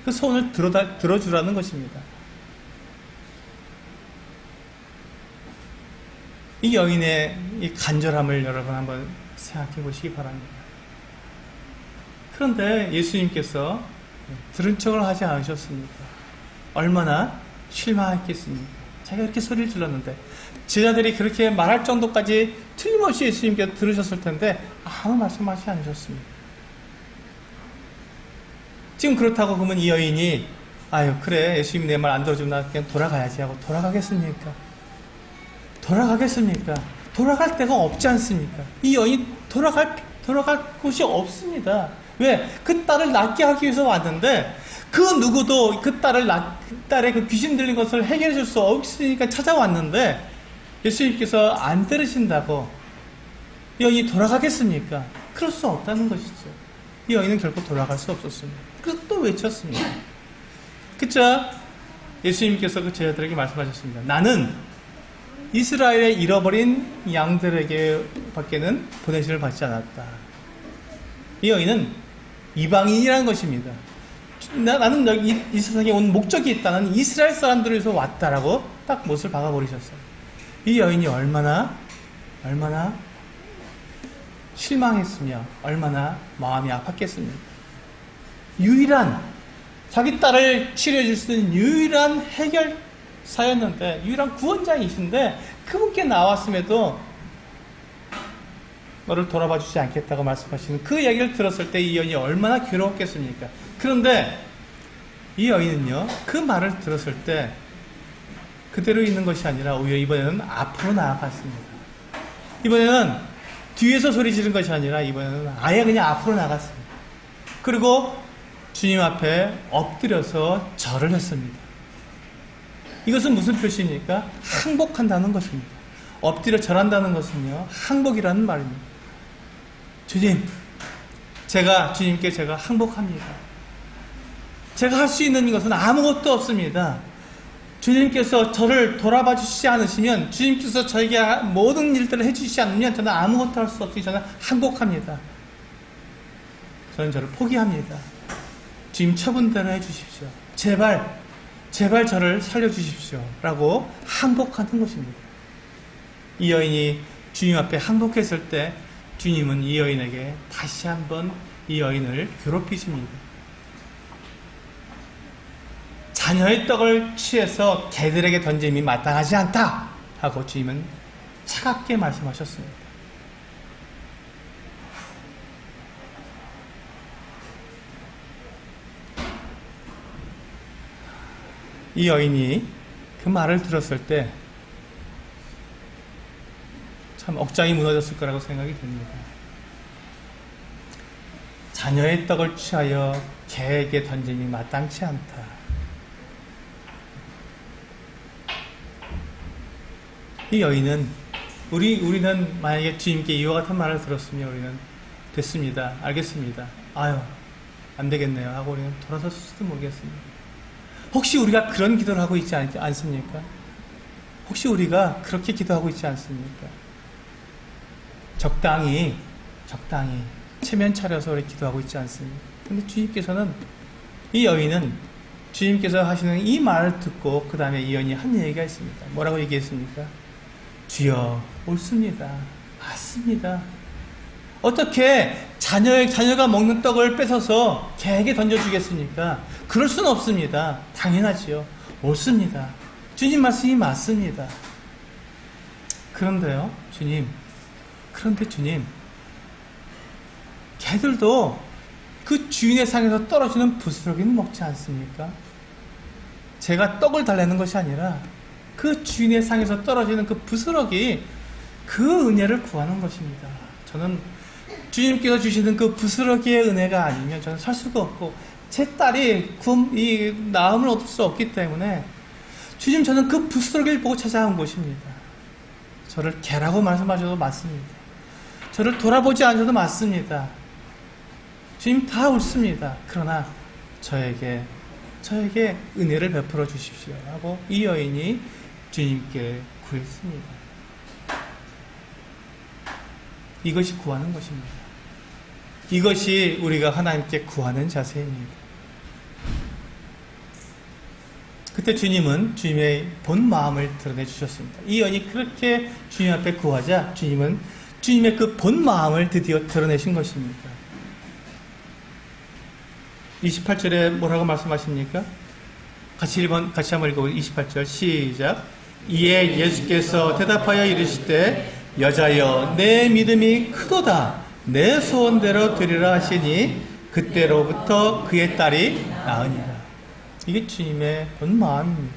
그 소원을 들어주라는 것입니다. 이 여인의 이 간절함을 여러분 한번 생각해 보시기 바랍니다. 그런데 예수님께서 들은 척을 하지 않으셨습니까? 얼마나 실망했겠습니까? 자기가 이렇게 소리를 질렀는데 제자들이 그렇게 말할 정도까지 틀림없이 예수님께서 들으셨을 텐데 아무 말씀하지 않으셨습니다. 지금 그렇다고 그러면 이 여인이 아유 그래 예수님이 내 말 안 들어주면 나 그냥 돌아가야지 하고 돌아가겠습니까? 돌아갈 데가 없지 않습니까? 이 여인이 돌아갈 곳이 없습니다. 왜? 그 딸을 낫게 하기 위해서 왔는데 그 누구도 그 딸의 그 귀신 들린 것을 해결해 줄 수 없으니까 찾아왔는데 예수님께서 안 들으신다고 이 여인이 돌아가겠습니까? 그럴 수 없다는 것이죠. 이 여인은 결코 돌아갈 수 없었습니다. 그래서 또 외쳤습니다. 그쵸? 예수님께서 그 제자들에게 말씀하셨습니다. 나는 이스라엘의 잃어버린 양들에게 밖에는 보내심을 받지 않았다. 이 여인은 이방인이라는 것입니다. 나는 여기 이 세상에 온 목적이 있다는 이스라엘 사람들을 위해서 왔다라고 딱 못을 박아버리셨어요. 이 여인이 얼마나 실망했으며 얼마나 마음이 아팠겠습니까? 자기 딸을 치료해 줄 수 있는 유일한 해결사였는데 유일한 구원자이신데 그분께 나왔음에도 너를 돌아봐 주지 않겠다고 말씀하시는 그 이야기를 들었을 때 이 여인이 얼마나 괴로웠겠습니까? 그런데 이 여인은요, 그 말을 들었을 때 그대로 있는 것이 아니라 오히려 이번에는 앞으로 나아갔습니다. 이번에는 뒤에서 소리 지른 것이 아니라 이번에는 아예 그냥 앞으로 나갔습니다. 그리고 주님 앞에 엎드려서 절을 했습니다. 이것은 무슨 표시입니까? 항복한다는 것입니다. 엎드려 절한다는 것은요, 항복이라는 말입니다. 주님, 주님께 제가 항복합니다. 제가 할 수 있는 것은 아무것도 없습니다. 주님께서 저를 돌아봐 주시지 않으시면, 주님께서 저에게 모든 일들을 해주시지 않으면 저는 아무것도 할 수 없으니 저는 항복합니다. 저는 저를 포기합니다. 주님 처분대로 해주십시오. 제발 저를 살려주십시오. 라고 항복하는 것입니다. 이 여인이 주님 앞에 항복했을 때 주님은 이 여인에게 다시 한번 이 여인을 괴롭히십니다. 자녀의 떡을 취해서 개들에게 던짐이 마땅하지 않다 하고 주님은 차갑게 말씀하셨습니다. 이 여인이 그 말을 들었을 때 참 억장이 무너졌을 거라고 생각이 됩니다. 자녀의 떡을 취하여 개에게 던짐이 마땅치 않다. 이 여인은 우리는 만약에 주님께 이와 같은 말을 들었으면 우리는 됐습니다. 알겠습니다. 아유, 안 되겠네요 하고 우리는 돌아섰을지도 모르겠습니다. 혹시 우리가 그런 기도를 하고 있지 않습니까? 혹시 우리가 그렇게 기도하고 있지 않습니까? 적당히 체면 차려서 우리 기도하고 있지 않습니까? 근데 주님께서는, 이 여인은 주님께서 하시는 이 말을 듣고 그 다음에 이 여인이 한 얘기가 있습니다. 뭐라고 얘기했습니까? 주여, 옳습니다. 맞습니다. 어떻게 자녀가 먹는 떡을 뺏어서 개에게 던져주겠습니까? 그럴 수는 없습니다. 당연하지요. 옳습니다. 주님 말씀이 맞습니다. 그런데 주님, 개들도 그 주인의 상에서 떨어지는 부스러기는 먹지 않습니까? 제가 떡을 달라는 것이 아니라 그 주인의 상에서 떨어지는 그 부스러기, 그 은혜를 구하는 것입니다. 저는 주님께서 주시는 그 부스러기의 은혜가 아니면 저는 살 수가 없고, 제 딸이 이 나음을 얻을 수 없기 때문에 주님, 저는 그 부스러기를 보고 찾아온 것입니다. 저를 개라고 말씀하셔도 맞습니다. 저를 돌아보지 않아도 맞습니다. 주님 다 옳습니다. 그러나 저에게 은혜를 베풀어 주십시오 하고 이 여인이 주님께 구했습니다. 이것이 구하는 것입니다. 이것이 우리가 하나님께 구하는 자세입니다. 그때 주님은 주님의 본 마음을 드러내 주셨습니다. 이 여인이 그렇게 주님 앞에 구하자 주님은 주님의 그 본 마음을 드디어 드러내신 것입니다. 28절에 뭐라고 말씀하십니까? 같이 한번 읽어보세요. 28절 시작. 이에 예수께서 대답하여 이르시되 여자여, 내 믿음이 크도다. 내 소원대로 되리라 하시니 그때로부터 그의 딸이 나으니라. 이게 주님의 본 마음입니다.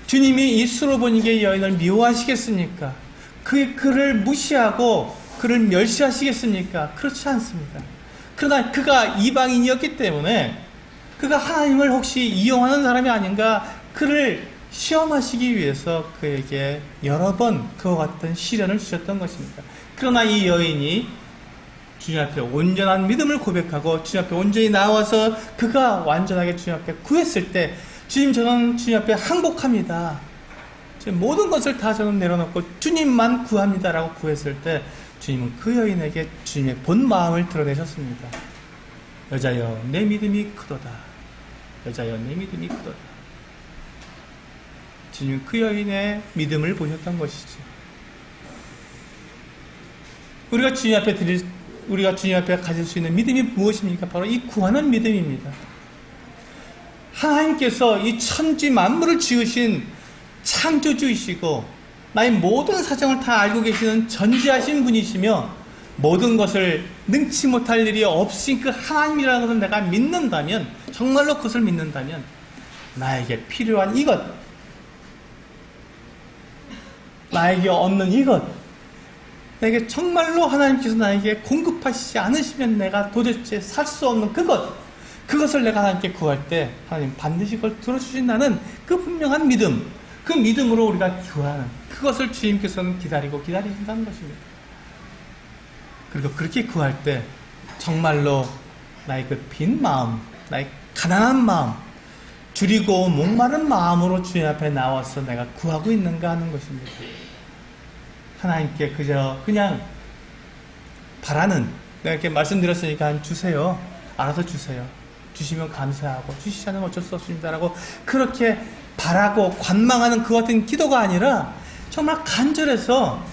주님이 이 수로보니게 여인을 미워하시겠습니까? 그를 무시하고 그를 멸시하시겠습니까? 그렇지 않습니다. 그러나 그가 이방인이었기 때문에 그가 하나님을 혹시 이용하는 사람이 아닌가, 그를 시험하시기 위해서 그에게 여러 번 그와 같은 시련을 주셨던 것입니다. 그러나 이 여인이 주님 앞에 온전한 믿음을 고백하고 주님 앞에 온전히 나와서 그가 완전하게 주님 앞에 구했을 때, 주님, 저는 주님 앞에 항복합니다. 모든 것을 다 저는 내려놓고 주님만 구합니다 라고 구했을 때 주님은 그 여인에게 주님의 본 마음을 드러내셨습니다. 여자여, 내 믿음이 크도다. 여자여, 내 믿음이 크도다. 주님은 그 여인의 믿음을 보셨던 것이죠. 우리가 주님 앞에 가질 수 있는 믿음이 무엇입니까? 바로 이 구하는 믿음입니다. 하나님께서 이 천지 만물을 지으신 창조주이시고 나의 모든 사정을 다 알고 계시는 전지하신 분이시며 모든 것을 능치 못할 일이 없으신 그 하나님이라는 것을 내가 믿는다면, 정말로 그것을 믿는다면 나에게 필요한 이것, 나에게 얻는 이것, 내게 정말로 하나님께서 나에게 공급하시지 않으시면 내가 도대체 살 수 없는 그것, 그것을 내가 하나님께 구할 때 하나님 반드시 그걸 들어주신다는 그 분명한 믿음, 그 믿음으로 우리가 구하는 그것을 주님께서는 기다리신다는 것입니다. 그리고 그렇게 구할 때 정말로 나의 그 빈 마음, 나의 가난한 마음, 줄이고 목마른 마음으로 주님 앞에 나와서 내가 구하고 있는가 하는 것입니다. 하나님께 그냥 바라는, 내가 이렇게 말씀드렸으니까 주세요. 알아서 주세요. 주시면 감사하고 주시지 않으면 어쩔 수 없습니다라고 그렇게 바라고 관망하는 그 같은 기도가 아니라 정말 간절해서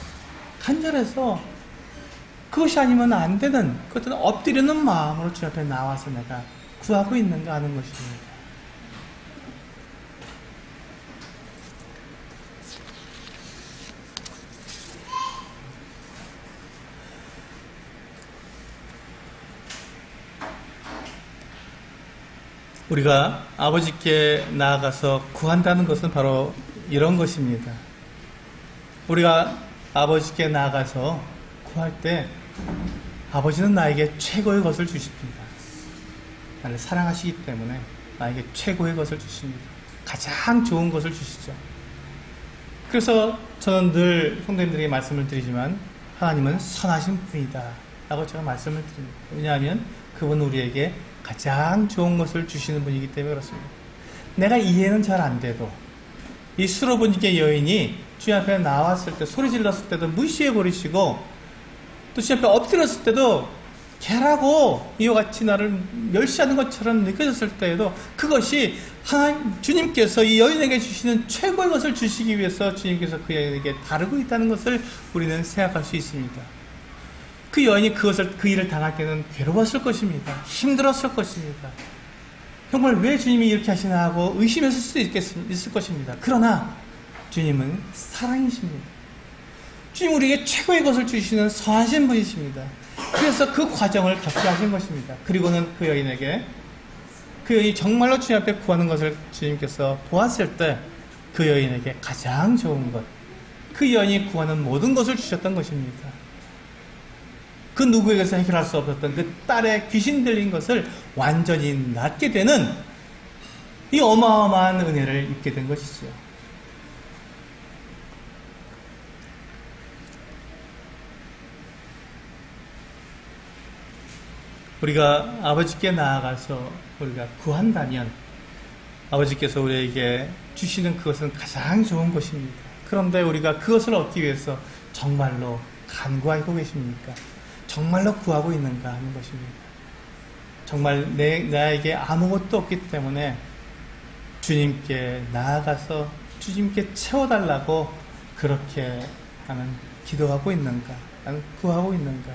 그것이 아니면 안 되는 그것은 엎드리는 마음으로 주 앞에 나와서 내가 구하고 있는가 하는 것입니다. 우리가 아버지께 나아가서 구한다는 것은 바로 이런 것입니다. 우리가 아버지께 나아가서 구할 때 아버지는 나에게 최고의 것을 주십니다. 나를 사랑하시기 때문에 나에게 최고의 것을 주십니다. 가장 좋은 것을 주시죠. 그래서 저는 늘 성도님들에게 말씀을 드리지만 하나님은 선하신 분이다 라고 제가 말씀을 드립니다. 왜냐하면 그분은 우리에게 가장 좋은 것을 주시는 분이기 때문에 그렇습니다. 내가 이해는 잘 안 돼도 이 수로보니게 여인이 주님 앞에 나왔을 때 소리 질렀을 때도 무시해버리시고 또 주님 앞에 엎드렸을 때도 개라고 이와 같이 나를 멸시하는 것처럼 느껴졌을 때에도 그것이 하나님 주님께서 이 여인에게 주시는 최고의 것을 주시기 위해서 주님께서 그 여인에게 다루고 있다는 것을 우리는 생각할 수 있습니다. 그 여인이 그 일을 당할 때는 괴로웠을 것입니다. 힘들었을 것입니다. 정말 왜 주님이 이렇게 하시나 하고 의심했을 수도 있을 것입니다. 그러나 주님은 사랑이십니다. 주님 우리에게 최고의 것을 주시는 선하신 분이십니다. 그래서 그 과정을 겪게 하신 것입니다. 그리고는 그 여인이 정말로 주님 앞에 구하는 것을 주님께서 보았을 때 그 여인에게 가장 좋은 것, 그 여인이 구하는 모든 것을 주셨던 것입니다. 그 누구에게서 해결할 수 없었던 그 딸의 귀신 들린 것을 완전히 낫게 되는 이 어마어마한 은혜를 입게 된 것이죠. 우리가 아버지께 나아가서 우리가 구한다면 아버지께서 우리에게 주시는 그것은 가장 좋은 것입니다. 그런데 우리가 그것을 얻기 위해서 정말로 간구하고 계십니까? 정말로 구하고 있는가 하는 것입니다. 정말 나에게 아무것도 없기 때문에 주님께 나아가서 주님께 채워달라고 그렇게 나는 기도하고 있는가? 나는 구하고 있는가?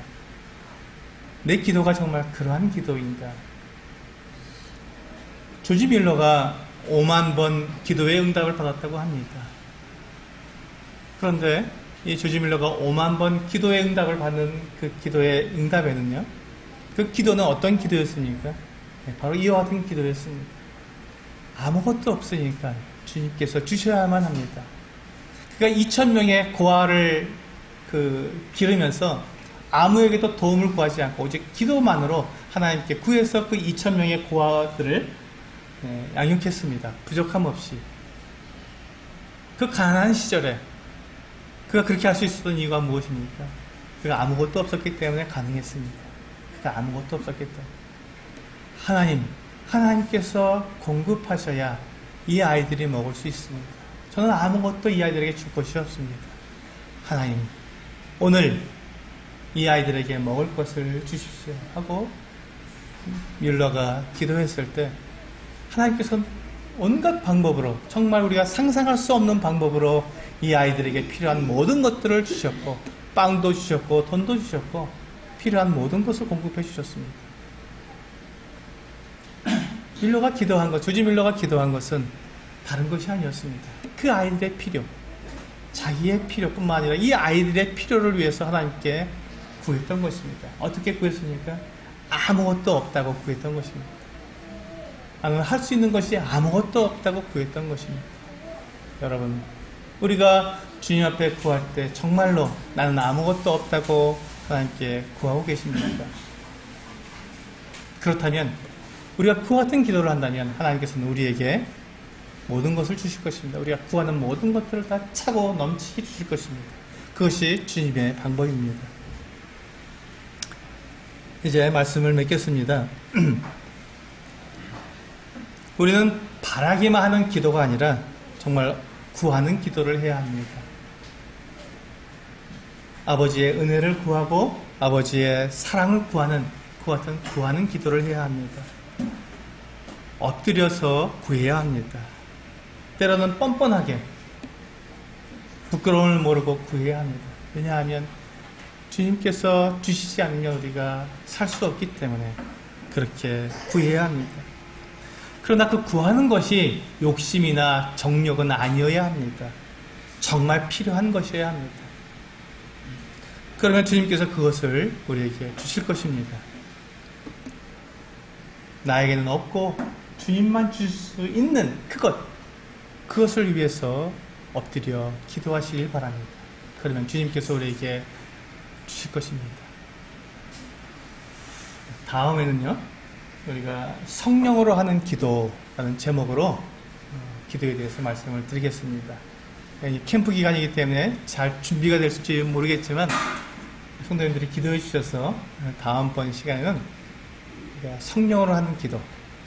내 기도가 정말 그러한 기도인가? 조지 밀러가 5만 번 기도의 응답을 받았다고 합니다. 그런데 이 조지 밀러가 5만 번 기도의 응답을 받는 그 기도의 응답에는요, 그 기도는 어떤 기도였습니까? 바로 이와 같은 기도였습니다. 아무것도 없으니까 주님께서 주셔야만 합니다. 그러니까 2,000명의 고아를 기르면서 아무에게도 도움을 구하지 않고 오직 기도만으로 하나님께 구해서 그 2,000명의 고아들을 양육했습니다. 부족함 없이. 그 가난한 시절에 그가 그렇게 할 수 있었던 이유가 무엇입니까? 그가 아무것도 없었기 때문에 가능했습니다. 그가 아무것도 없었기 때문에 하나님께서 공급하셔야 이 아이들이 먹을 수 있습니다. 저는 아무것도 이 아이들에게 줄 것이 없습니다. 하나님, 오늘 이 아이들에게 먹을 것을 주십시오 하고 밀러가 기도했을 때 하나님께서는 온갖 방법으로, 정말 우리가 상상할 수 없는 방법으로 이 아이들에게 필요한 모든 것들을 주셨고, 빵도 주셨고 돈도 주셨고 필요한 모든 것을 공급해 주셨습니다. 조지 밀러가 기도한 것은 다른 것이 아니었습니다. 그 아이들의 필요, 자기의 필요뿐만 아니라 이 아이들의 필요를 위해서 하나님께 구했던 것입니다. 어떻게 구했습니까? 아무것도 없다고 구했던 것입니다. 할 수 있는 것이 아무것도 없다고 구했던 것입니다. 여러분, 우리가 주님 앞에 구할 때 정말로 나는 아무것도 없다고 하나님께 구하고 계십니까? 그렇다면 우리가 그와 같은 기도를 한다면 하나님께서는 우리에게 모든 것을 주실 것입니다. 우리가 구하는 모든 것들을 다 차고 넘치게 주실 것입니다. 그것이 주님의 방법입니다. 이제 말씀을 맺겠습니다. 우리는 바라기만 하는 기도가 아니라 정말 구하는 기도를 해야 합니다. 아버지의 은혜를 구하고 아버지의 사랑을 구하는 그 같은 구하는 기도를 해야 합니다. 엎드려서 구해야 합니다. 때로는 뻔뻔하게 부끄러움을 모르고 구해야 합니다. 왜냐하면 주님께서 주시지 않으면 우리가 살 수 없기 때문에 그렇게 구해야 합니다. 그러나 그 구하는 것이 욕심이나 정욕은 아니어야 합니다. 정말 필요한 것이어야 합니다. 그러면 주님께서 그것을 우리에게 주실 것입니다. 나에게는 없고 주님만 주실 수 있는 그것을 위해서 엎드려 기도하시길 바랍니다. 그러면 주님께서 우리에게 주실 것입니다. 다음에는요, 우리가 성령으로 하는 기도라는 제목으로 기도에 대해서 말씀을 드리겠습니다. 캠프 기간이기 때문에 잘 준비가 될지 모르겠지만 성도님들이 기도해 주셔서 다음번 시간에는 우리가 성령으로 하는 기도,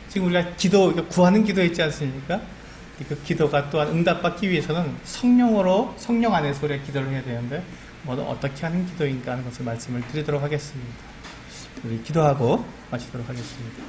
지금 우리가 구하는 기도 있지 않습니까? 그 기도가 또한 응답받기 위해서는 성령 안에서 우리가 기도를 해야 되는데 어떻게 하는 기도인가 하는 것을 말씀을 드리도록 하겠습니다. 우리 기도하고 마치도록 하겠습니다.